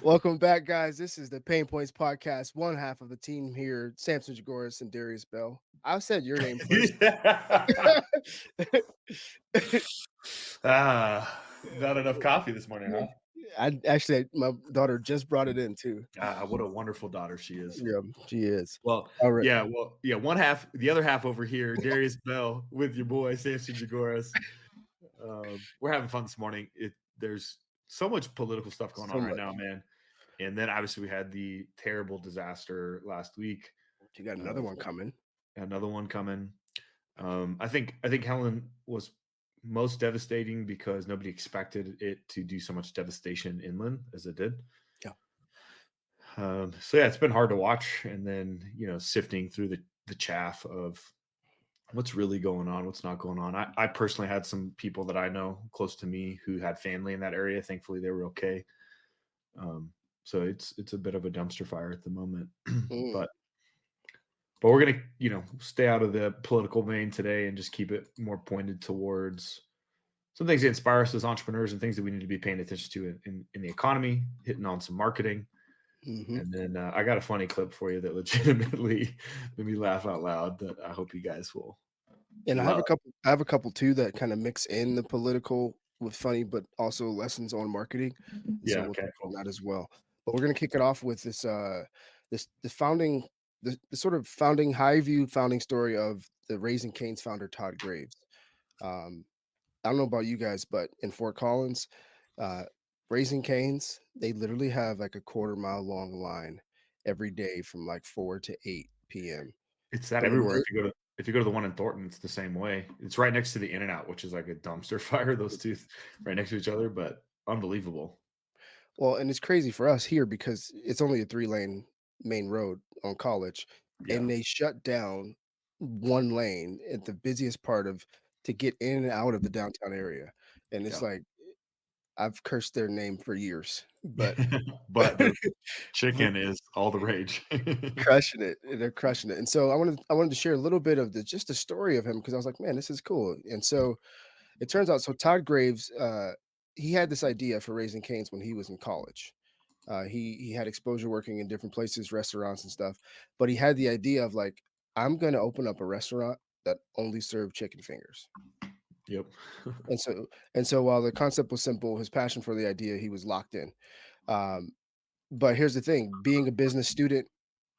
Welcome back, guys. This is the Pain Points podcast. One half of the team here, Samson Jagoras and Darius Bell. I said your name first. Yeah. Not enough coffee this morning, huh? My daughter just brought it in too. What a wonderful daughter she is. Yeah, she is. Well, All right. one half, the other half over here, Darius Bell with your boy Samson Jagoras. We're having fun this morning. There's so much political stuff going So on right much. now, man. And then obviously we had the terrible disaster last week. You got another Uh, one coming. Another one coming. I think Helen was most devastating because nobody expected it to do so much devastation inland as it did. Yeah. So yeah, it's been hard to watch, and then sifting through the chaff of what's really going on, what's not going on. I personally had some people that I know close to me who had family in that area. Thankfully, they were okay. So it's a bit of a dumpster fire at the moment, Mm. but we're gonna stay out of the political vein today and just keep it more pointed towards some things that inspire us as entrepreneurs and things that we need to be paying attention to in the economy, hitting on some marketing. Hmm. And then I got a funny clip for you that legitimately made me laugh out loud that I hope you guys will And I have love. a couple. I have a couple too that kind of mix in the political with funny, but also lessons on marketing. And so Yeah, we'll okay, touch on cool. that as well. But we're gonna kick it off with the founding the sort of founding high view founding story of the Raising Cane's founder Todd Graves. Um, I don't know about you guys, but in Fort Collins, uh, Raising Cane's, they literally have like a quarter mile long line every day from like 4 to 8 p.m. It's that But in everywhere. the If you go to the one in Thornton, it's the same way. It's right next to the In and Out, which is like a dumpster fire. Those two right next to each other, but unbelievable. Well, and it's crazy for us here because it's only a 3-lane main road on College, Yeah, and they shut down 1 lane at the busiest part of to get in and out of the downtown area, and it's yeah. like, I've cursed their name for years, but But the chicken is all the rage. crushing it, they're crushing it, and so I wanted to share a little bit of the just the story of him because I was like, "Man, this is cool," and so it turns out so Todd Graves, he had this idea for Raising Cane's when he was in college. He had exposure working in different places, restaurants and stuff, but he had the idea of like, I'm gonna open up a restaurant that only served chicken fingers. Yep. And so while the concept was simple, his passion for the idea, he was locked in. Um, but here's the thing: being a business student,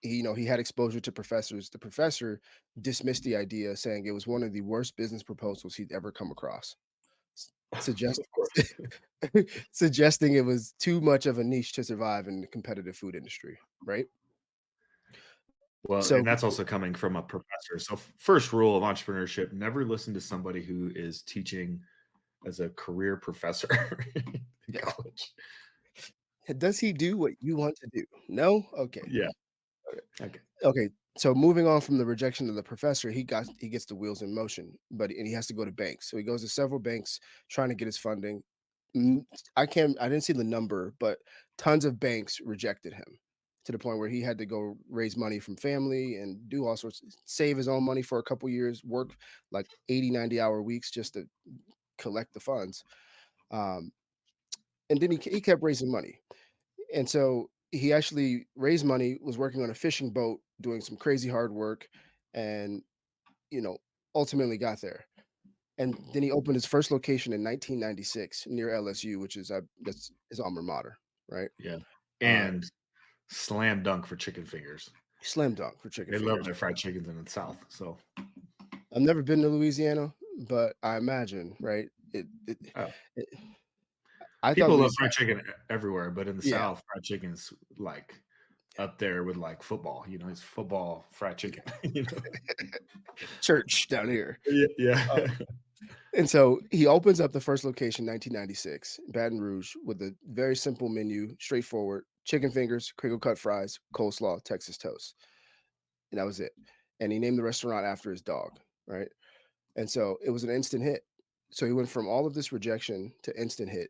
he had exposure to professors. The professor dismissed the idea, saying it was one of the worst business proposals he'd ever come across. Suggest Of course. suggesting it was too much of a niche to survive in the competitive food industry, right? Well, So and that's also coming from a professor. So first rule of entrepreneurship, never listen to somebody who is teaching as a career professor in yeah. college. Does he do what you want to do? No? Okay. Yeah. Okay. Okay. So moving on from the rejection of the professor, he gets the wheels in motion, and he has to go to banks. So he goes to several banks trying to get his funding. Mm, I didn't see the number, but tons of banks rejected him to the point where he had to go raise money from family and do all sorts, save his own money for a couple years, work like 80, 90-hour weeks just to collect the funds. Um, and then he kept raising money. And so he actually raised money, was working on a fishing boat, doing some crazy hard work, and you know, ultimately got there. And then he opened his first location in 1996 near LSU, which is that's his alma mater, right? Yeah. Um, And slam dunk for chicken fingers. Slam dunk for chicken They love fingers. their fried chickens in the South. So I've never been to Louisiana, but I imagine, right? uh, It I thought people love Louisiana, fried chicken everywhere, but in the yeah, South, fried chicken's like up there with like football. It's football fried chicken. church down here. Yeah, Uh, yeah. And so he opens up the first location 1996 in Baton Rouge with a very simple menu, straightforward chicken fingers, crinkle cut fries, coleslaw, Texas toast. And that was it. And he named the restaurant after his dog, right? And so it was an instant hit. So he went from all of this rejection to instant hit.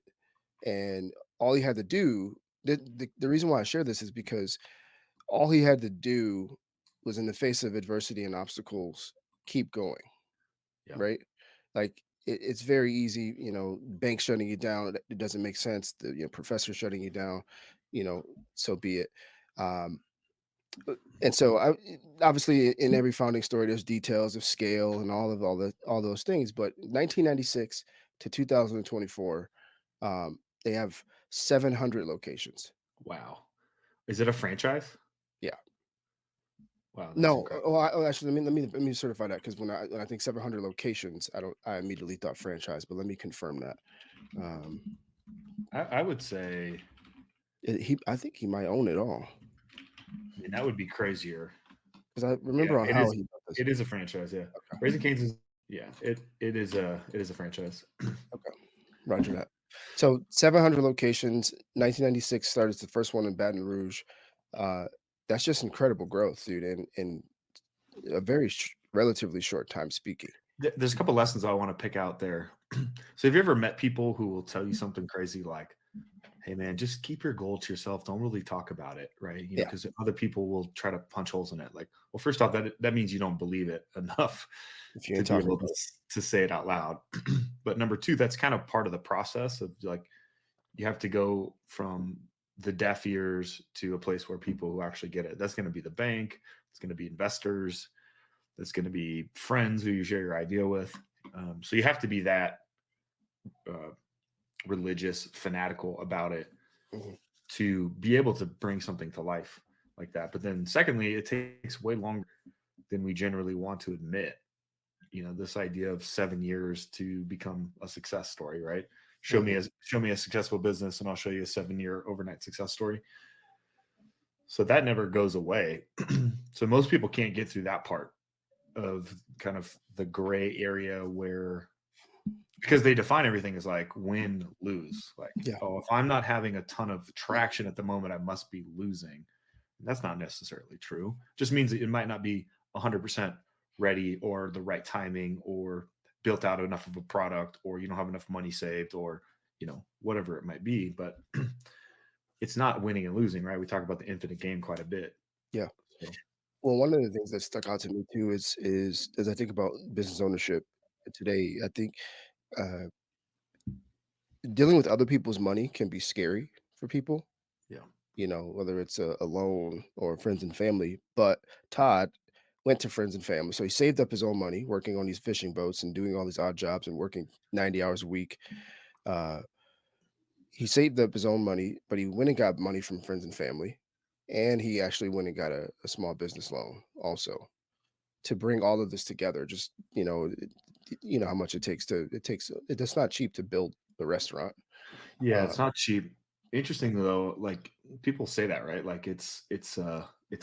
And all he had to do, the reason why I share this is because all he had to do was in the face of adversity and obstacles, keep going, Yeah. right? Like it's very easy, banks shutting you down. It doesn't make sense. The professor shutting you down. you know, so be it. Um, and so obviously in every founding story there's details of scale and all those things, but 1996 to 2024, they have 700 locations. Wow. Is it a franchise? Yeah. Wow, that's No, incredible. actually, let me certify that, because when I think 700 locations, I immediately thought franchise, but let me confirm that. Um, I would say, I think he might own it all, I mean, that would be crazier. because I Yeah, remember on how he built this. it is a franchise, yeah. Okay, Raising Cane's is, yeah, it is a franchise. okay, Roger that. So 700 locations, 1996 started as the first one in Baton Rouge. Uh, that's just incredible growth, dude, in a very relatively short time speaking. There's a couple lessons I wanna pick out there. So have you ever met people who will tell you something crazy like, "Hey, man, just keep your goal to yourself. Don't really talk about it," right? Yeah, Because other people will try to punch holes in it. Like, well, first off, that means you don't believe it enough if you to ain't be talking able about it. to say it out loud. But number 2, that's kind of part of the process of, like, you have to go from the deaf ears to a place where people who actually get it. That's gonna be the bank, it's gonna be investors, it's gonna be friends who you share your idea with. So you have to be that, uh, religious, fanatical about it Mhm. to be able to bring something to life like that. But then, secondly, it takes way longer than we generally want to admit. This idea of 7 years to become a success story, right? Mhm. Show me a successful business, and I'll show you a 7 year overnight success story. So that never goes away. So most people can't get through that part of kind of the gray area where, because they define everything as like win, lose. Like, Yeah. oh, if I'm not having a ton of traction at the moment, I must be losing. That's not necessarily true. Just means that it might not be 100% ready, or the right timing, or built out enough of a product, or you don't have enough money saved, or whatever it might be. But it's not winning and losing, right? We talk about the infinite game quite a bit. Yeah. So Well, one of the things that stuck out to me too is as I think about business ownership today, I think uh, dealing with other people's money can be scary for people. yeah, Whether it's a loan or friends and family. But Todd went to friends and family, so he saved up his own money, working on these fishing boats and doing all these odd jobs and working 90 hours a week. Uh, he saved up his own money, but he went and got money from friends and family, and he actually went and got a small business loan also, to bring all of this together. Just you know how much it's not cheap to build the restaurant. yeah, uh, it's not cheap. Interesting though, like, people say that, right? Like, it's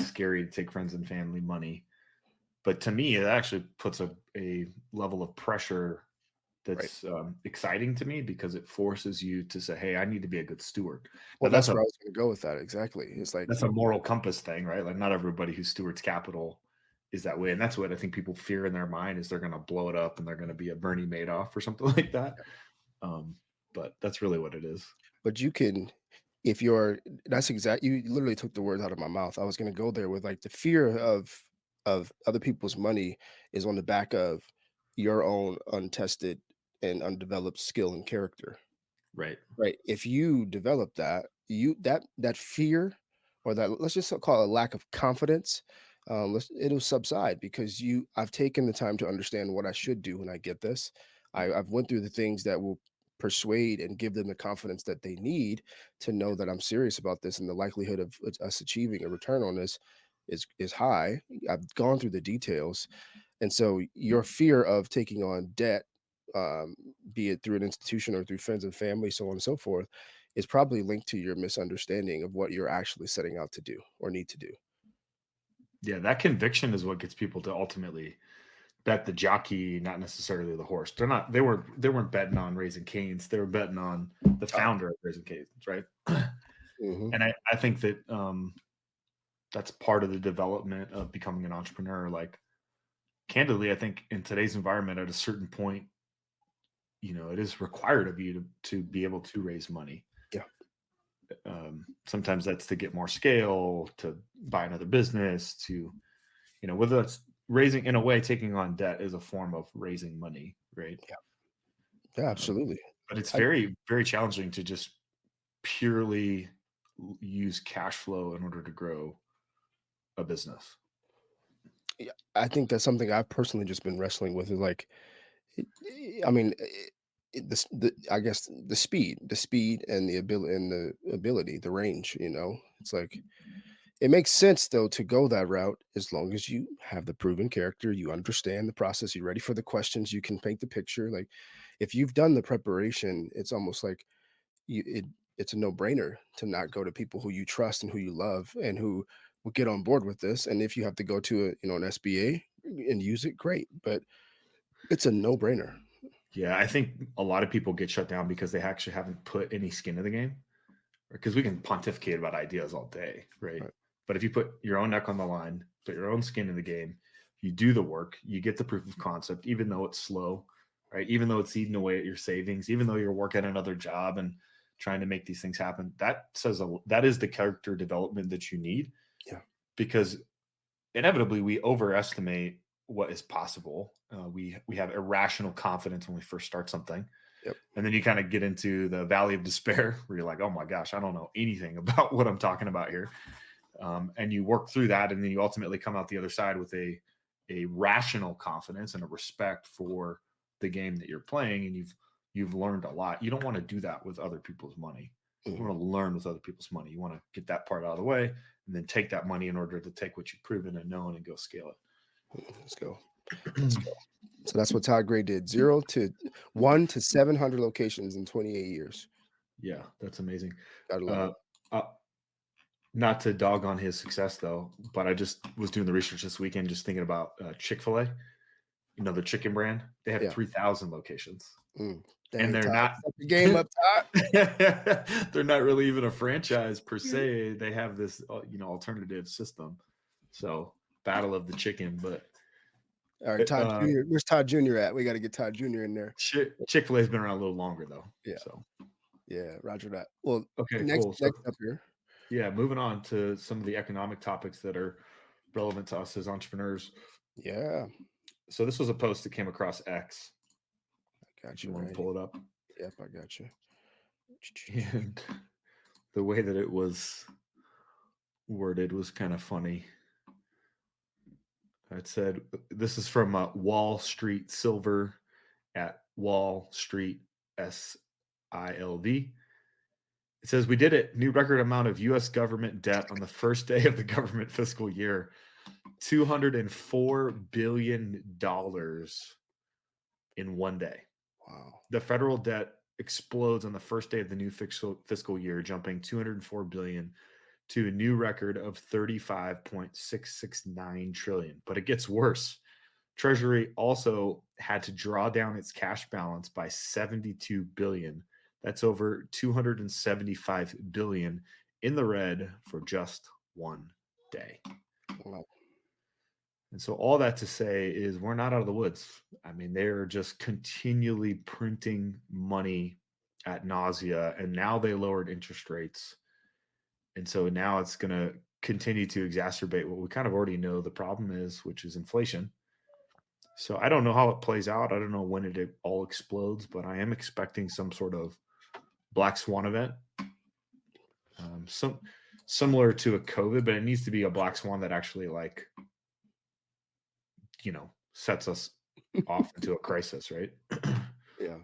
scary to take friends and family money. But to me, it actually puts a level of pressure right. that's, exciting to me, because it forces you to say, "Hey, I need to be a good steward." Now Well, that's where I was going to go with that, exactly. It's like, that's a moral compass thing, right? Like, not everybody who stewards capital is that way, and that's what I think people fear in their mind, is they're going to blow it up and they're going to be a Bernie Madoff or something like that. Um, but that's really what it is. but you can, if you're that's exact you literally took the words out of my mouth. I was going to go there with, like, the fear of other people's money is on the back of your own untested and undeveloped skill and character. Right. Right. If you develop that, that fear, or that, let's just call it, a lack of confidence, it'll subside, because I've taken the time to understand what I should do when I get this. I've went through the things that will persuade and give them the confidence that they need to know that I'm serious about this, and the likelihood of us achieving a return on this is high. I've gone through the details, and so your fear of taking on debt, um, be it through an institution or through friends and family, so on and so forth, is probably linked to your misunderstanding of what you're actually setting out to do or need to do. Yeah, that conviction is what gets people to ultimately bet the jockey, not necessarily the horse. They weren't betting on Raising Cane's. They were betting on the Oh, founder of Raising Cane's, right? hmm, And I think that, that's part of the development of becoming an entrepreneur. Like, candidly, I think in today's environment, at a certain point, it is required of you to be able to raise money. yeah, Sometimes that's to get more scale, to buy another business, to, whether that's raising, in a way, taking on debt is a form of raising money, right? yeah, yeah, Um, absolutely. but it's I, very, very challenging to just purely use cash flow in order to grow a business. Yeah, I think that's something I've personally just been wrestling with is like, I mean, I guess the speed and the ability, the range. It's like it makes sense though to go that route as long as you have the proven character, you understand the process, you're ready for the questions, you can paint the picture. Like if you've done the preparation, it's almost like you it it's a no-brainer to not go to people who you trust and who you love and who will get on board with this. And if you have to go to an SBA and use it, great. But it's a no-brainer. Yeah, I think a lot of people get shut down because they actually haven't put any skin in the game. Because we can pontificate about ideas all day, right? Right. But if you put your own neck on the line, put your own skin in the game, you do the work, you get the proof of concept, even though it's slow, right? Even though it's eating away at your savings, even though you're working another job and trying to make these things happen, that is the character development that you need. Yeah. Because inevitably we overestimate what is possible. We have irrational confidence when we first start something, Yep. and then you kind of get into the valley of despair where you're like, oh my gosh, I don't know anything about what I'm talking about here. And you work through that, and then you ultimately come out the other side with a rational confidence and a respect for the game that you're playing, and you've learned a lot. You don't want to do that with other people's money. You Mhm. want to learn with other people's money. You want to get that part out of the way and then take that money in order to take what you've proven and known and go scale Let's go. Let's it. go. So that's what Todd Gray did. 0 to 1 to 700 locations in 28 years. Yeah, that's amazing. Gotta love Uh, it. uh, Not to dog on his success though, but I just was doing the research this weekend, just thinking about Chick-fil-A. The chicken brand. They have Yeah. 3,000 locations, and Dang, they're Todd. not. Step the game up, Todd. They're not really even a franchise per se. They have this, alternative system. So, battle of the chicken, but All right, Todd uh, Jr. Where's Todd Jr. at? We got to get Todd Jr. in there. Chick-fil-A has been around a little longer though. Yeah. So, Yeah. Roger that. Well, okay, next cool. So, next up here. yeah, moving on to some of the economic topics that are relevant to us as entrepreneurs. Yeah. So this was a post that came across X. I got If you you want to right here. pull it up, Yep, I got you. and the way that it was worded was kind of funny. It said, "This is from Wall Street Silver at Wall Street SILV." It says, "We did it. New record amount of U.S. government debt on the first day of the government fiscal year, $204 billion in one day. Wow. The federal debt explodes on the first day of the new fiscal year, jumping 204 billion to a new record of 35.669 trillion. But it gets worse. Treasury also had to draw down its cash balance by 72 billion. That's over 275 billion in the red for just one day." Wow. And so all that to say is we're not out of the woods. I mean, they're just continually printing money at nausea, and now they lowered interest rates. And so now it's going to continue to exacerbate what we kind of already know the problem is, which is inflation. So I don't know how it plays out. I don't know when it all explodes, but I am expecting some sort of black swan event, some similar to a COVID, but it needs to be a black swan that actually sets us off into a crisis, right? Yeah.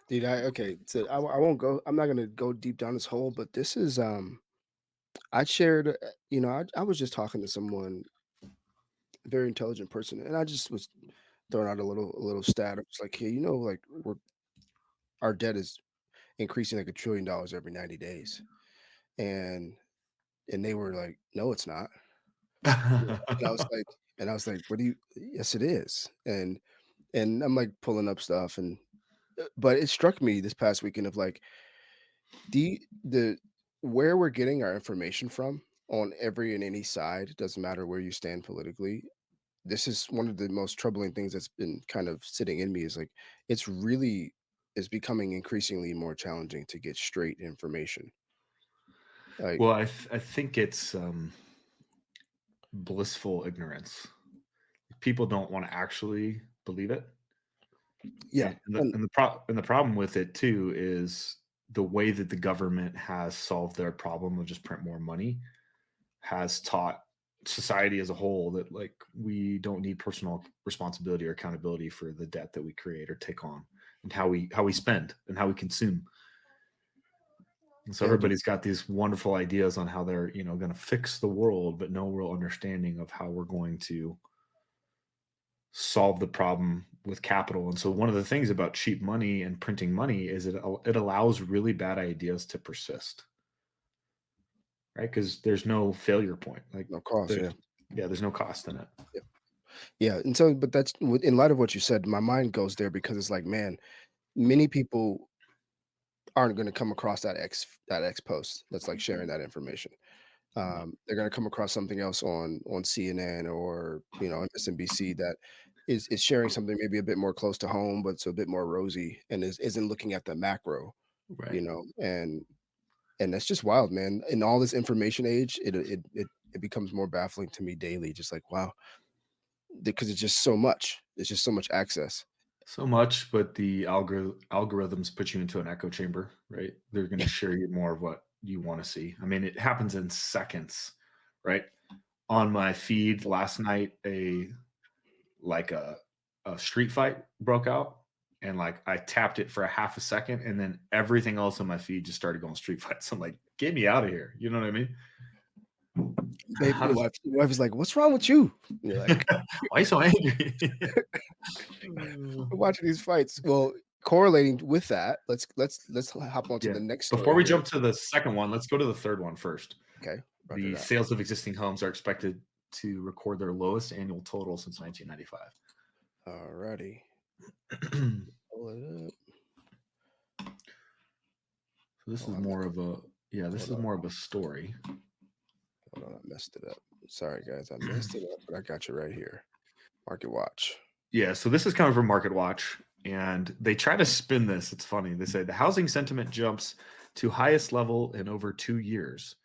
Dude, okay. So I won't go. I'm not gonna go deep down this hole, but this is I shared. I was just talking to someone, very intelligent person, and I just was throwing out a little stat. It's like, hey, like our debt is increasing like $1 trillion every 90 days, and they were like, no, it's not. And I was like, what do you? Yes, it is. And I'm like pulling up stuff, and but it struck me this past weekend of like the where we're getting our information from on every and any side doesn't matter where you stand politically. This is one of the most troubling things that's been kind of sitting in me is like it's really is becoming increasingly more challenging to get straight information. Like, Well, I think it's blissful ignorance. People don't want to actually believe it, yeah, and the and and the pro- and the problem with it too is the way that the government has solved their problem of just print more money has taught society as a whole that like we don't need personal responsibility or accountability for the debt that we create or take on, and how we spend and how we consume. And so Yeah, dude. everybody's got these wonderful ideas on how they're, going to fix the world, but no real understanding of how we're going to solve the problem with capital. And so one of the things about cheap money and printing money is it allows really bad ideas to persist, right? Because there's no failure point. Like No cost. there's Yeah. yeah, there's no cost in it. Yeah. Yeah. And so, but in light of what you said, my mind goes there because it's like, man, many people aren't going to come across that X post that's like sharing that information. No. They're going to come across something else on CNN or MSNBC that is sharing something maybe a bit more close to home, but it's a bit more rosy and isn't looking at the macro, Right. and that's just wild, man. In all this information age, it becomes more baffling to me daily. Just like wow, because it's just so much. It's just so much access. So much, but the algorithms put you into an echo chamber, right? They're going to share you more of what you want to see. I mean, it happens in seconds, right? On my feed last night, like a street fight broke out, and like I tapped it for a half a second, and then everything else on my feed just started going street fights. I'm like, get me out of here. You know what I mean? Babe, How does your wife is like, "What's wrong with you?" And you're like, why are you so angry? "We're watching these fights." Well, correlating with that, let's hop on to Yeah. the next Before story we here. jump to the second one, let's go to the third one first. Okay, roger The that. sales of existing homes are expected to record their lowest annual total since 1995. Alrighty, So pull it up. this Oh, is I messed. more of a yeah, this Hold is on, more of a story. hold on, I messed it up. Sorry, guys, I messed it up, but I got you right here. Marketwatch. Yeah, so this is coming from Marketwatch, and they try to spin this. It's funny. They say the housing sentiment jumps to highest level in over 2 years.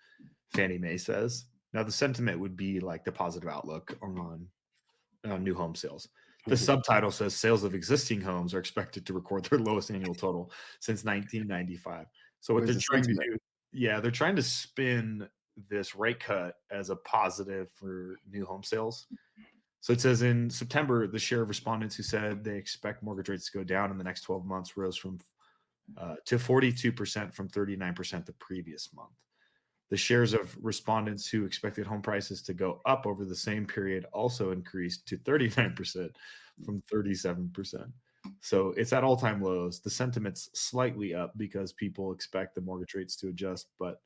Fannie Mae says. Now the sentiment would be like the positive outlook on new home sales. The Mhm. subtitle says sales of existing homes are expected to record their lowest annual total since 1995. So what Where's they're the trying to sentiment? do, yeah, they're trying to spin this rate cut as a positive for new home sales. So it says in September, the share of respondents who said they expect mortgage rates to go down in the next 12 months rose from to 42% from 39% the previous month. The shares of respondents who expected home prices to go up over the same period also increased to 39% from 37%. So it's at all time lows. The sentiment's slightly up because people expect the mortgage rates to adjust, but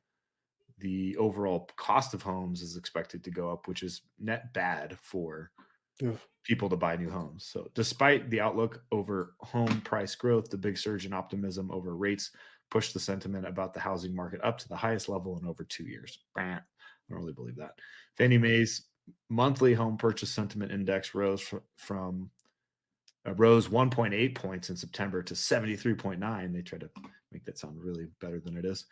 the overall cost of homes is expected to go up, which is net bad for Ugh. people to buy new homes. So, despite the outlook over home price growth, the big surge in optimism over rates pushed the sentiment about the housing market up to the highest level in over 2 years. Bah, I don't really believe that. Fannie Mae's monthly home purchase sentiment index rose 1.8 points in September to 73.9. They try to make that sound really better than it is.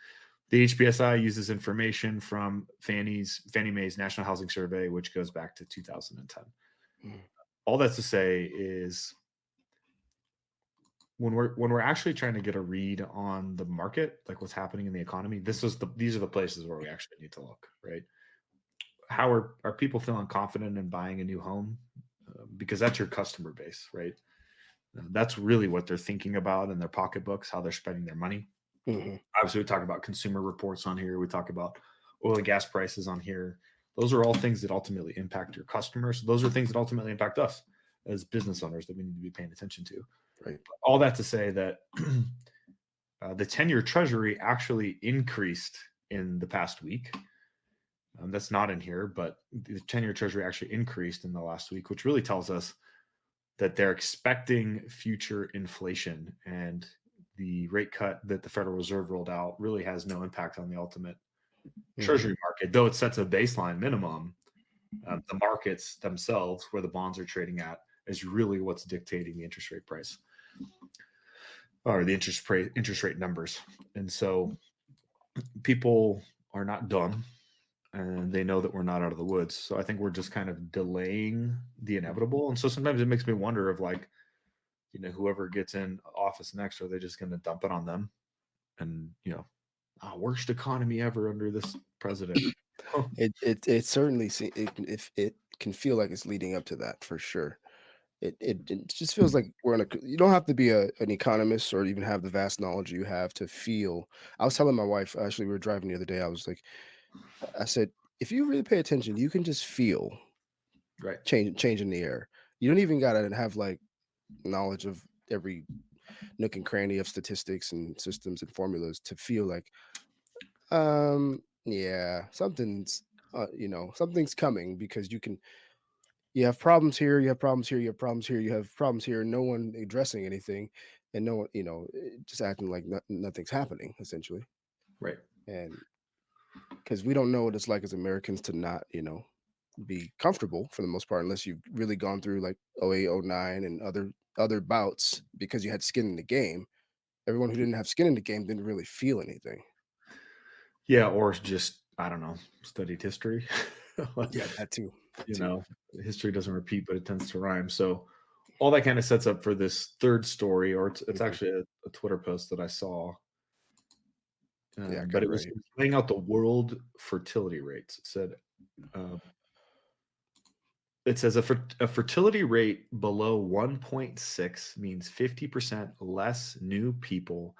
The HPSI uses information from Fannie Mae's National Housing Survey, which goes back to 2010. Mm. All that's to say is when we're actually trying to get a read on the market, like what's happening in the economy, these are the places where we actually need to look, right? How are people feeling confident in buying a new home? Because that's your customer base, right? That's really what they're thinking about in their pocketbooks, how they're spending their money. Mhm. Obviously, we talk about consumer reports on here. We talk about oil and gas prices on here. Those are all things that ultimately impact your customers. Those are things that ultimately impact us as business owners that we need to be paying attention to. Right. All that to say that the 10-year treasury actually increased in the past week. That's not in here, but the 10-year treasury actually increased in the last week, which really tells us that they're expecting future inflation, and the rate cut that the Federal Reserve rolled out really has no impact on the ultimate Mhm. treasury market, though it sets a baseline minimum. The markets themselves, where the bonds are trading at, is really what's dictating the interest rate price or the interest rate numbers. And so people are not dumb, and they know that we're not out of the woods. So I think we're just kind of delaying the inevitable. And so sometimes it makes me wonder of like, whoever gets in office next, are they just going to dump it on them and worst economy ever under this president. It certainly if it can feel like it's leading up to that for sure. It just feels like we're in a you don't have to be an economist or even have the vast knowledge you have to feel. I was telling my wife, actually, we were driving the other day. I was like, I said, if you really pay attention, you can just feel Right. change in the air. You don't even gotta have like knowledge of every nook and cranny of statistics and systems and formulas to feel like, yeah, something's coming because you have problems here, you have problems here, you have problems here, you have problems here, no one addressing anything, and no one, just acting like nothing's happening essentially. Right. And because we don't know what it's like as Americans to not, be comfortable for the most part, unless you've really gone through like '08, '09, and other bouts because you had skin in the game. Everyone who didn't have skin in the game didn't really feel anything. Yeah, or just I don't know, studied history. Yeah, that too. That you too. know, history doesn't repeat, but it tends to rhyme. So all that kind of sets up for this third story, or it's Mhm. actually a Twitter post that I saw, Yeah, I but got it it right was here. laying out the world fertility rates. Uh, it says a fertility rate below 1.6 means 50% less new people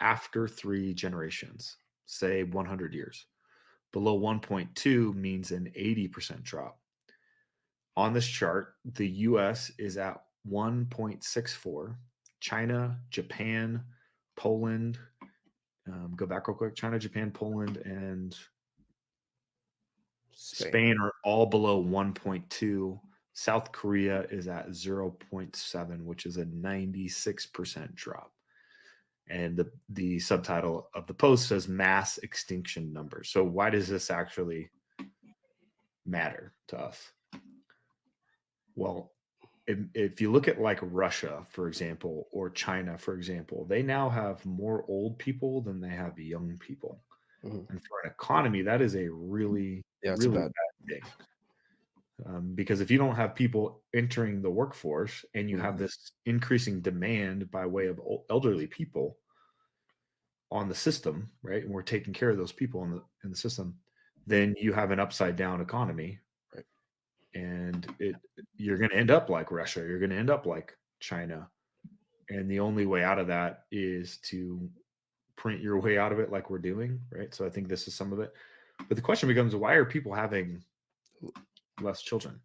after 3 generations, say 100 years. Below 1.2 means an 80% drop. On this chart, the US is at 1.64. China, Japan, Poland, go back real quick. China, Japan, Poland, and Spain. Spain are all below 1.2. South Korea is at 0.7, which is a 96% drop. And the subtitle of the post says mass extinction numbers. So, why does this actually matter to us? Well, if you look at like Russia, for example, or China, for example, they now have more old people than they have young people. Mhm. And for an economy, that is a really, Yeah, it's a really bad. bad thing. Because if you don't have people entering the workforce and you have Mhm. this increasing demand by way of elderly people on the system, right? And we're taking care of those people in the system, then you have an upside down economy, Right. and you're going to end up like Russia. You're going to end up like China, and the only way out of that is to print your way out of it, like we're doing, right? So I think this is some of it. But the question becomes, why are people having less children?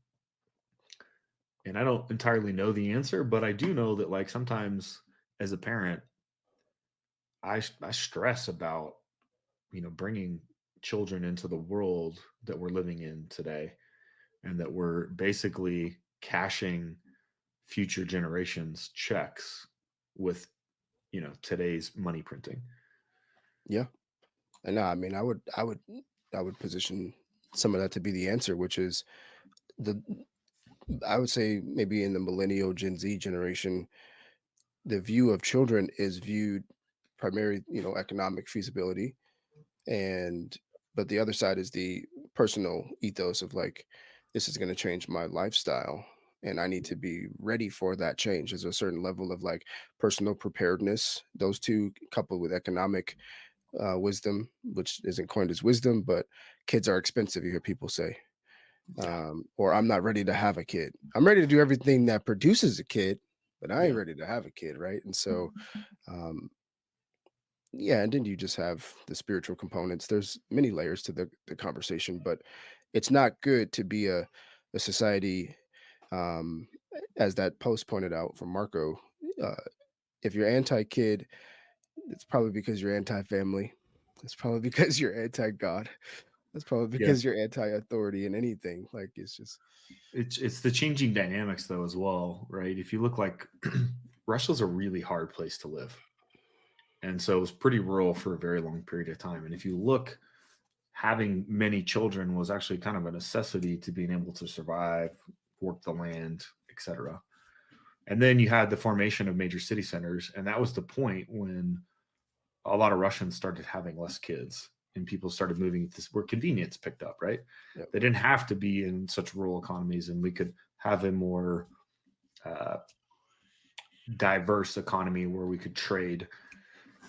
And I don't entirely know the answer, but I do know that like sometimes as a parent, I stress about bringing children into the world that we're living in today, and that we're basically cashing future generations checks with today's money printing. Yeah. And no, I mean, I would position some of that to be the answer, which is the I would say maybe in the millennial Gen Z generation, the view of children is viewed primarily, economic feasibility, and but the other side is the personal ethos of like, this is going to change my lifestyle, and I need to be ready for that change. There's a certain level of like personal preparedness. Those two coupled with economic wisdom, which isn't coined as wisdom, but kids are expensive. You hear people say, Yeah. or I'm not ready to have a kid. I'm ready to do everything that produces a kid, but I ain't Yeah. ready to have a kid, right? And so, um, yeah, and then you just have the spiritual components. There's many layers to the conversation, but it's not good to be a society, um, as that post pointed out from Marco. Uh, if you're anti-kid, it's probably because you're anti-family. It's probably because you're anti-God. That's probably Yeah. because you're anti-authority in anything. Like it's just It's the changing dynamics though as well, right? If you look like Russia's a really hard place to live. And so it was pretty rural for a very long period of time. And if you look, having many children was actually kind of a necessity to being able to survive, work the land, etc. And then you had the formation of major city centers, and that was the point when a lot of Russians started having less kids and people started moving to where convenience picked up, right? yep. They didn't have to be in such rural economies, and we could have a more uh, diverse economy where we could trade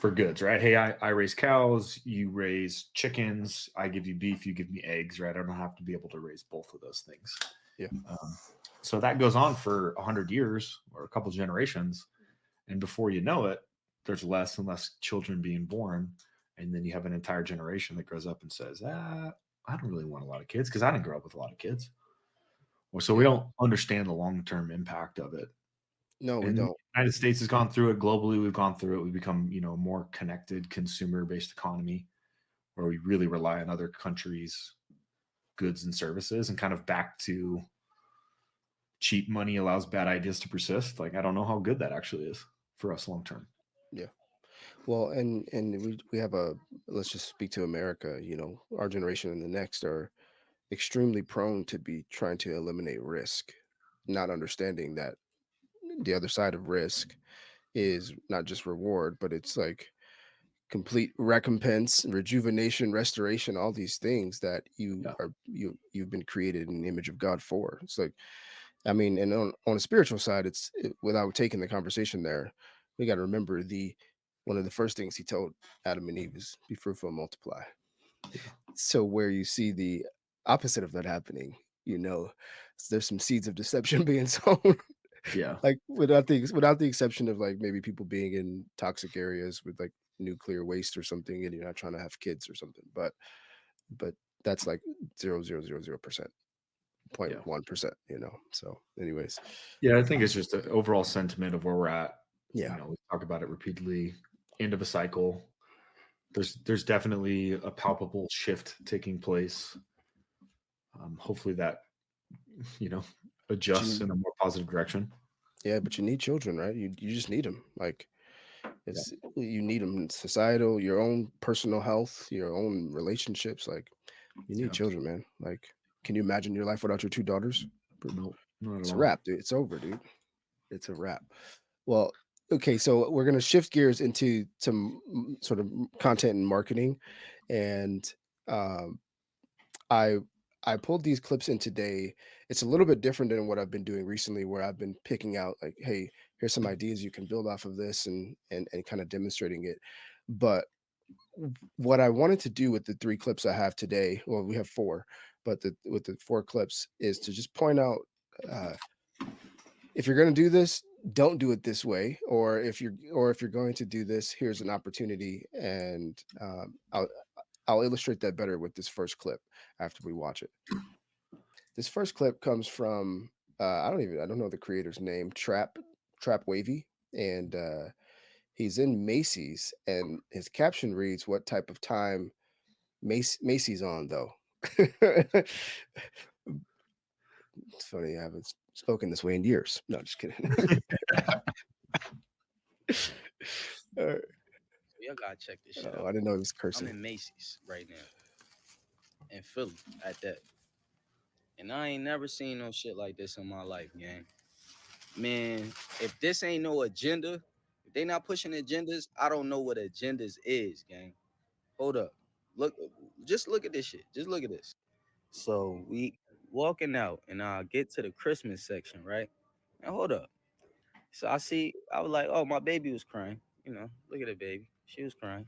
for goods, right? Hey, I raise cows, you raise chickens, I give you beef, you give me eggs, right? I don't have to be able to raise both of those things. Yeah. Um, so that goes on for 100 years or a couple generations, and before you know it, there's less and less children being born, and then you have an entire generation that grows up and says, I don't really want a lot of kids because I didn't grow up with a lot of kids. Well, so we Yeah. don't understand the long term impact of it. No, we And the don't. United States has gone through it globally. We've gone through it. We've become, a more connected consumer based economy where we really rely on other countries' goods and services and kind of back to cheap money allows bad ideas to persist. Like, I don't know how good that actually is for us long term. Yeah. Well, and we have a let's just speak to America. Our generation and the next are extremely prone to be trying to eliminate risk, not understanding that the other side of risk is not just reward, but it's like complete recompense, rejuvenation, restoration, all these things that Yeah. you've been created in the image of God for. It's like, I mean, and on a spiritual side, without taking the conversation there, we got to remember the one of the first things he told Adam and Eve is be fruitful and multiply. Yeah. So where you see the opposite of that happening, there's some seeds of deception being sown. Yeah. Like without the exception of like maybe people being in toxic areas with like nuclear waste or something, and you're not trying to have kids or something, but that's like 0.000%, Yeah. 0.1%. So, anyways, Yeah. I think it's just an overall sentiment of where we're at. yeah, We talk about it repeatedly. End of a cycle. There's definitely a palpable shift taking place. Hopefully that you know but adjusts you, in a more positive direction. yeah, but you need children, right? You just need them. Like Yeah. you need them in societal, your own personal health, your own relationships. Like you need Yeah. children, man. Like, can you imagine your life without your two daughters? No, not at It's a all. wrap, dude. It's over, dude. It's a wrap. Well, okay, so we're gonna shift gears into some sort of content and marketing, and um, I I pulled these clips in today. It's a little bit different than what I've been doing recently, where I've been picking out like, hey, here's some ideas you can build off of this, and kind of demonstrating it. But what I wanted to do with the three clips I have today, well, we have four, but with the four clips is to just point out. If you're going to do this, don't do it this way, or if you're going to do this, here's an opportunity, and I'll illustrate that better with this first clip after we watch it. This first clip comes from I don't know the creator's name, TrapWavy, and he's in Macy's, and his caption reads, "What type of time Macy's on though?" It's funny, I haven't spoken this way in years. No, just kidding. Uh, Y'all gotta check this shit oh, out. I didn't know he was I'm cursing. in Macy's right now in Philly at that. And I ain't never seen no shit like this in my life, gang. Man, if this ain't no agenda, if they not pushing agendas, I don't know what agendas is, gang. Hold up. Look, just look at this shit. Just look at this. So we walking out and I get to the Christmas section, right? Now hold up. So I was like, oh, my baby was crying. Look at the baby. She was crying.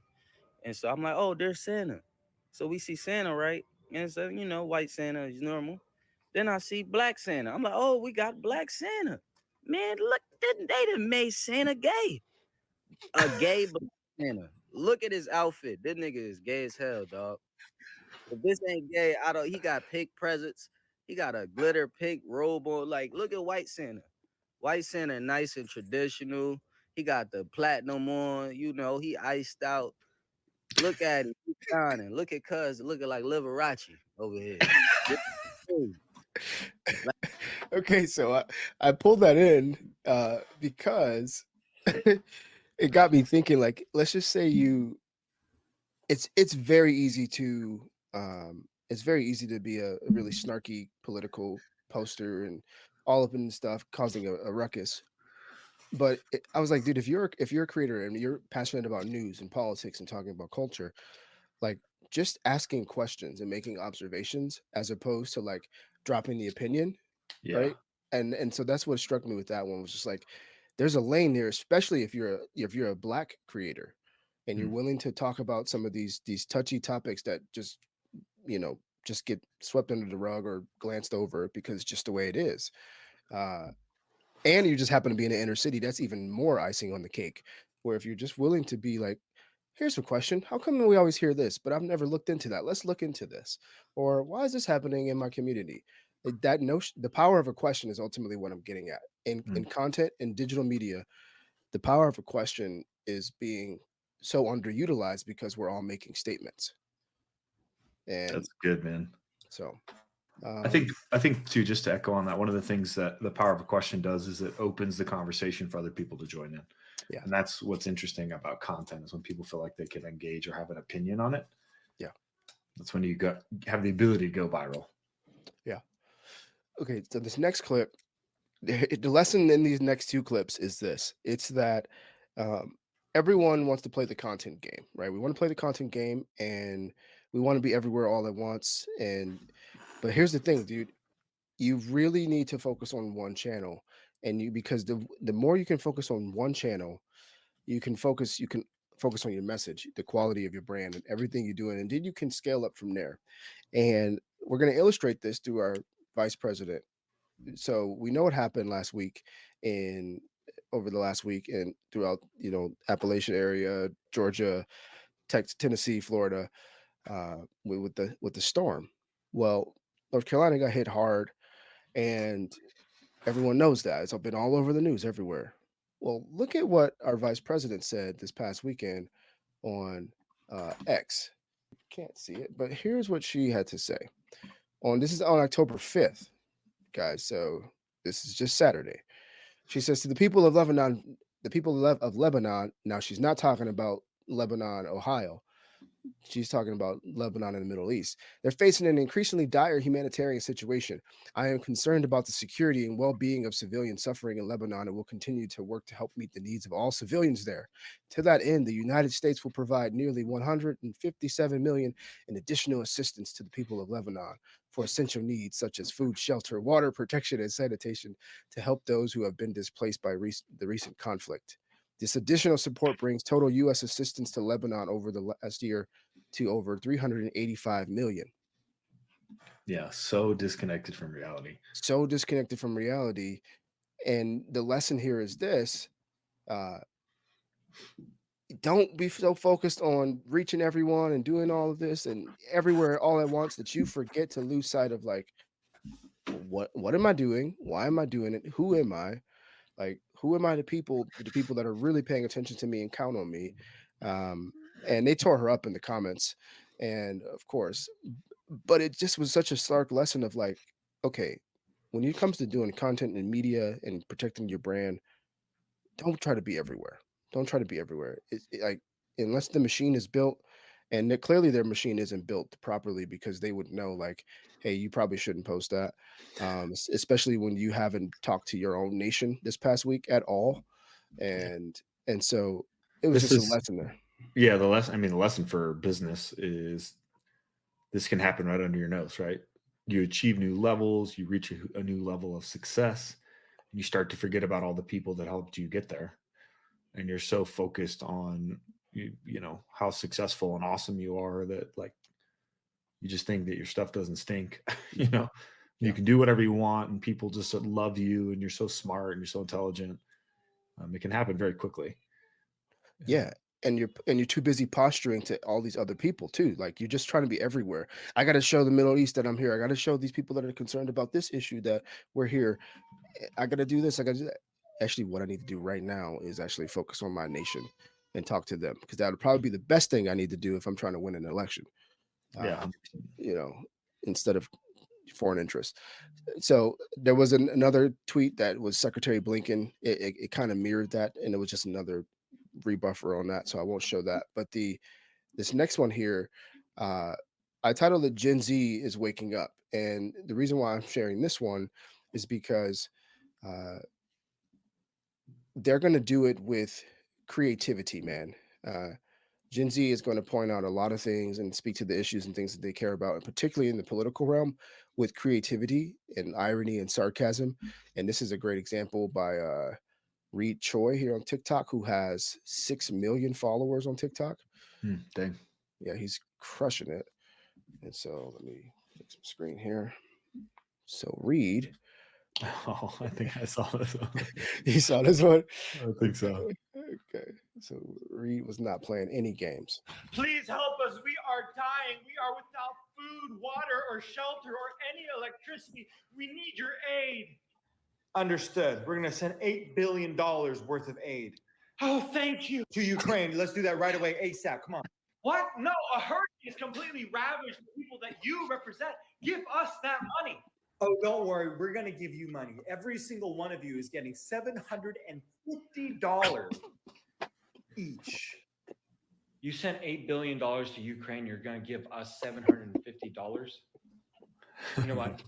And so I'm like, oh, there's Santa. So we see Santa, right? And so, white Santa is normal. Then I see black Santa. I'm like, oh, we got black Santa. Man, look, they done made Santa gay. A gay black Santa. Look at his outfit. This nigga is gay as hell, dog. If this ain't gay, I don't. He got pink presents. He got a glitter pink robe on. Like, look at White Santa. White Santa, nice and traditional. He got the platinum on. He iced out. Look at him. He's shining. Look at Cuz looking like Liberace over here. This is like, Okay, so I pulled that in because it got me thinking. Like, let's just say it's very easy to it's very easy to be a really snarky political poster and all up in stuff, causing a ruckus. But I was like, dude, if you're a creator and you're passionate about news and politics and talking about culture, like just asking questions and making observations as opposed to like dropping the opinion, Yeah. right? And so that's what struck me with that one was just like there's a lane there, especially if you're a black creator and you're Mm. willing to talk about some of these touchy topics that just, just get swept under the rug or glanced over because it's just the way it is. Uh, and you just happen to be in the inner city, that's even more icing on the cake. Where if you're just willing to be like, here's a question, how come we always hear this, but I've never looked into that? Let's look into this. Or why is this happening in my community? That notion, the power of a question is ultimately what I'm getting at. In Mm. content and digital media, the power of a question is being so underutilized because we're all making statements. And That's good, man. so, I think um, I think too, just to echo on that, one of the things that the power of a question does is it opens the conversation for other people to join in. yeah, And that's what's interesting about content is when people feel like they can engage or have an opinion on it. yeah, That's when you have the ability to go viral. yeah. Okay, so this next clip, the lesson in these next two clips is this: it's that um, everyone wants to play the content game, right? We want to play the content game, and we want to be everywhere all at once. And but here's the thing, dude: you really need to focus on one channel, and you because the more you can focus on one channel, you can focus on your message, the quality of your brand, and everything you're doing, and then you can scale up from there. And we're going to illustrate this through our vice president. So we know what happened last week in over the last week and throughout, Appalachian area, Georgia, Texas, Tennessee, Florida, with the storm. Well, North Carolina got hit hard, and everyone knows that. It's been all over the news everywhere. Well, look at what our vice president said this past weekend on X. Can't see it, but here's what she had to say. This is on October 5th, guys. So this is just Saturday. She says to the people of Lebanon, of Lebanon. Now she's not talking about Lebanon, Ohio. She's talking about Lebanon and the Middle East. They're facing an increasingly dire humanitarian situation. I am concerned about the security and well being of civilians suffering in Lebanon and will continue to work to help meet the needs of all civilians there. To that end, the United States will provide nearly 157 million in additional assistance to the people of Lebanon for essential needs such as food, shelter, water protection, and sanitation to help those who have been displaced by the recent conflict. This additional support brings total U.S. assistance to Lebanon over the last year to over 385 million. Yeah, so disconnected from reality. So disconnected from reality. And the lesson here is this: uh, don't be so focused on reaching everyone and doing all of this and everywhere all at once that you forget to lose sight of, like, what am I doing? Why am I doing it? Who am I? Like, who am I to the people that are really paying attention to me and count on me? Um, and they tore her up in the comments. And of course, but it just was such a stark lesson of like, okay, when it comes to doing content and media and protecting your brand, don't try to be everywhere. Don't try to be everywhere. Like, unless the machine is built, and clearly their machine isn't built properly because they would know, like, hey, you probably shouldn't post that, especially when you haven't talked to your own nation this past week at all, and so it was This just a is lesson there. yeah, the lesson I mean the lesson for business is this can happen right under your nose, right? You achieve new levels, you reach a new level of success, and you start to forget about all the people that helped you get there. And you're so focused on you know how successful and awesome you are that like you just think that your stuff doesn't stink. you know, you Yeah, can do whatever you want, and people just love you, and you're so smart and you're so intelligent. It can happen very quickly. yeah. And you're too busy posturing to all these other people too. Like, you're just trying to be everywhere. I got to show the Middle East that I'm here. I got to show these people that are concerned about this issue that we're here. I got to do this. I got to do that. Actually, what I need to do right now is actually focus on my nation and talk to them, because that would probably be the best thing I need to do if I'm trying to win an election. Yeah, Uh, 100%. you know, instead of foreign interests. So there was another tweet that was Secretary Blinken. It kind of mirrored that, and it was just another rebuffer on that. So I won't show that. But this next one here, uh, I titled it "Gen Z is waking up," and the reason why I'm sharing this one is because uh, they're going to do it with creativity, man. Uh, Gen Z is going to point out a lot of things and speak to the issues and things that they care about, and particularly in the political realm, with creativity and irony and sarcasm. And this is a great example by ReadChoi here on TikTok, who has 6 million followers on TikTok. Dang. Yeah, he's crushing it. And so let me take some screen here. So Reed. Oh, I think I saw this one. You saw this one? I think so. Okay. So Reed was not playing any games. Please help us. We are dying. We are without food, water, or shelter, or any electricity. We need your aid. Understood. We're going to send $8 billion worth of aid Oh, thank you. to Ukraine. Let's do that right away, ASAP. Come on. What? No, a hurricane has completely ravaged the people that you represent. Give us that money. Oh, don't worry. We're going to give you money. Every single one of you is getting $750 each. You sent $8 billion to Ukraine. You're going to give us $750? You know what?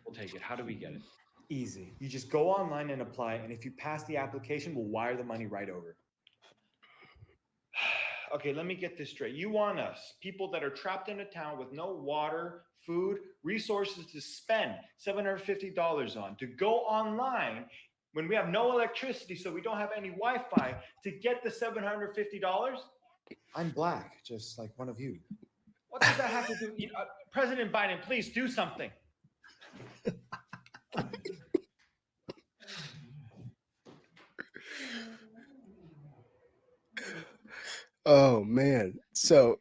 We'll take it. How do we get it? Easy. You just go online and apply. And if you pass the application, we'll wire the money right over. Okay, let me get this straight. You want us, people that are trapped in a town with no water, food, resources to spend $750 on, to go online when we have no electricity, so we don't have any Wi-Fi, to get the $750? I'm black, just like one of you. What does that have to do? President Biden, please do something. Oh man. So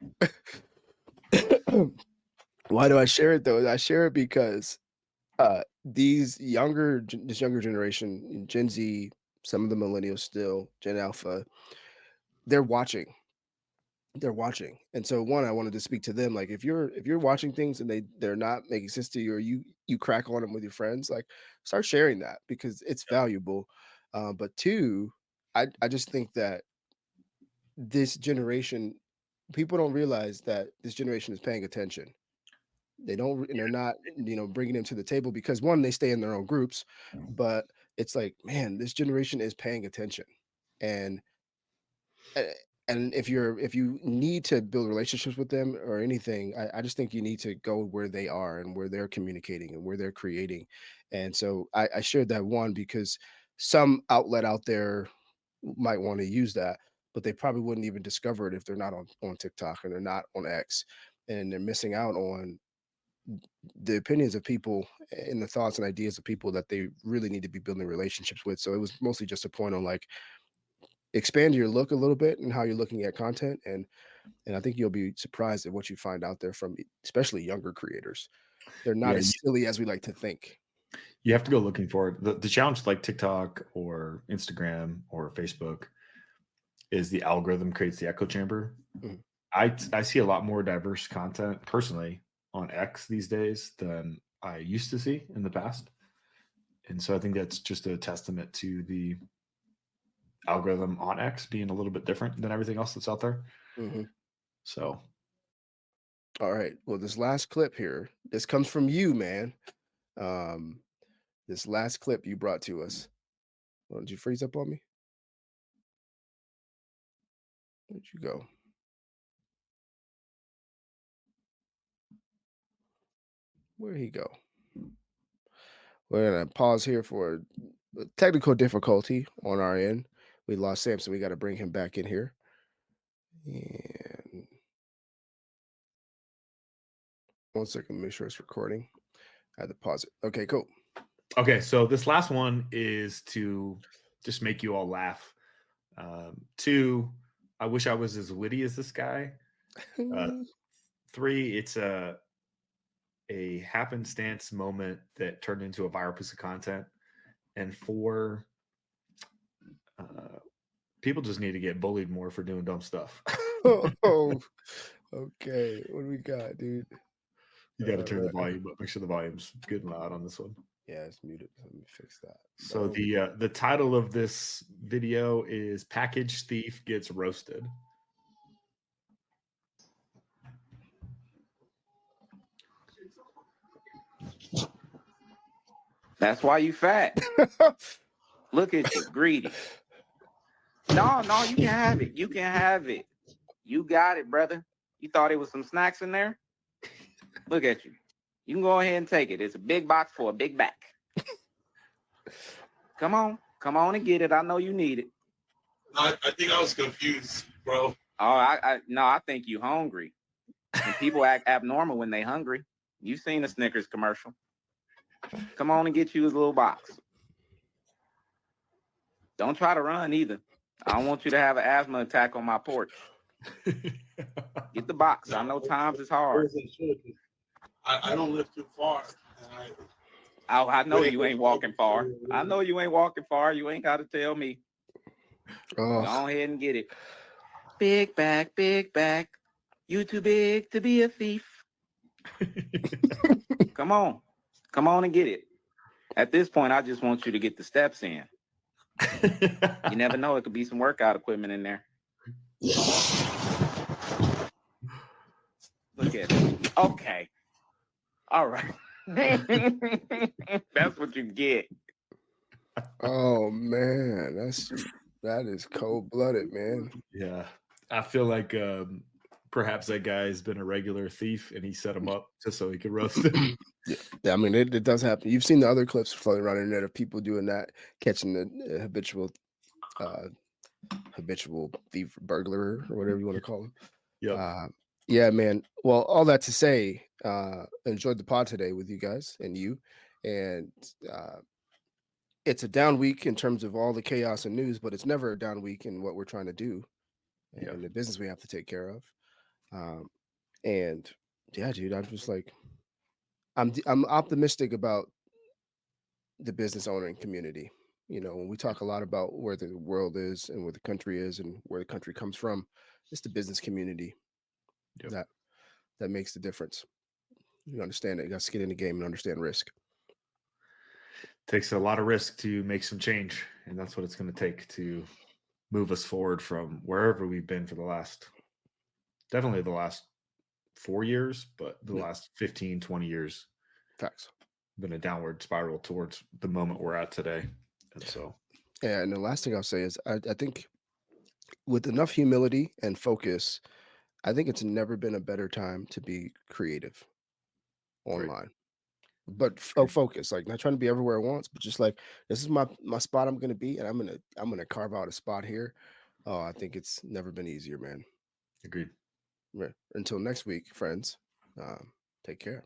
why do I share it though? I share it because this younger generation, Gen Z, some of the millennials still, Gen Alpha, they're watching. And so one, I wanted to speak to them. Like if you're watching things and they're not making sense to you, or you crack on them with your friends, like start sharing that because it's valuable. But two, I just think that this generation, people don't realize that this generation is paying attention. They don't, and they're not, bringing them to the table because one, they stay in their own groups, but it's like, man, this generation is paying attention, and uh, and if you need to build relationships with them or anything, I just think you need to go where they are and where they're communicating and where they're creating. And so I shared that one because some outlet out there might want to use that, but they probably wouldn't even discover it if they're not on TikTok and they're not on X, and they're missing out on the opinions of people and the thoughts and ideas of people that they really need to be building relationships with. So it was mostly just a point on like expand your look a little bit and how you're looking at content, and I think you'll be surprised at what you find out there from especially younger creators. They're not Yeah, as silly as we like to think. you have to go looking for it. The challenge like TikTok or Instagram or Facebook is the algorithm creates the echo chamber. Mhm. I see a lot more diverse content personally on X these days than I used to see in the past. And so I think that's just a testament to the algorithm on X being a little bit different than everything else that's out there. Mhm. So All right. Well, this last clip here, this comes from you, man. This last clip you brought to us. Well, did you freeze up on me? Where'd you go? Where'd he go? We're gonna pause here for a technical difficulty on our end. We lost Samson. We got to bring him back in here. And 1 second, make sure it's recording. I had to pause it. Okay, cool. okay, so this last one is to just make you all laugh. Two, I wish I was as witty as this guy. Three, it's a happenstance moment that turned into a viral piece of content. And four, people just need to get bullied more for doing dumb stuff. Oh, okay. What do we got, dude? You got to turn the volume up. Make sure the volume's good and loud on this one. Yeah, it's muted. Let me fix that. So the title of this video is "Package Thief Gets Roasted." That's why you fat. Look at you, greedy. No, you can have it. You can have it. You got it, brother. You thought it was some snacks in there? Look at you. You can go ahead and take it. It's a big box for a big back. Come on. Come on and get it. I know you need it. I think I was confused, bro. Oh, I think you hungry. And people act abnormal when they hungry. You've seen the Snickers commercial. Come on and get you his little box. Don't try to run either. I don't want you to have an asthma attack on my porch. Get the box. I know times is hard. I don't live too far. I know you ain't walking far. I know you ain't walking far. You ain't got to tell me. Oh, Go ahead and get it. Big back, big back. You too big to be a thief. Come on. Come on and get it. At this point, I just want you to get the steps in. You never know. It could be some workout equipment in there. Look at it. Okay. All right. That's what you get. oh man, that is cold blooded, man. Yeah. I feel like perhaps that guy has been a regular thief and he set him up just so he could roast him. Yeah, I mean it does happen. You've seen the other clips floating around the internet of people doing that, catching the habitual thief, burglar, or whatever you want to call him. Yep. Yeah, man. Well, all that to say, enjoyed the pod today with you guys and you, and it's a down week in terms of all the chaos and news, but it's never a down week in what we're trying to do and the business we have to take care of. And yeah, dude, I'm just like, I'm optimistic about the business owning community. You know, when we talk a lot about where the world is and where the country is and where the country comes from, it's the business community that makes the difference. You understand it. You got to get in the game and understand risk. Takes a lot of risk to make some change, and that's what it's going to take to move us forward from wherever we've been for definitely the last 4 years, but the last 15, 20 years. Facts. Been a downward spiral towards the moment we're at today. And so, yeah. And the last thing I'll say is I think with enough humility and focus, I think it's never been a better time to be creative online. But focus, like not trying to be everywhere at once, but just like this is my spot I'm gonna be, and I'm gonna carve out a spot here. Oh, I think it's never been easier, man. Agreed. Right. Until next week, friends. Take care.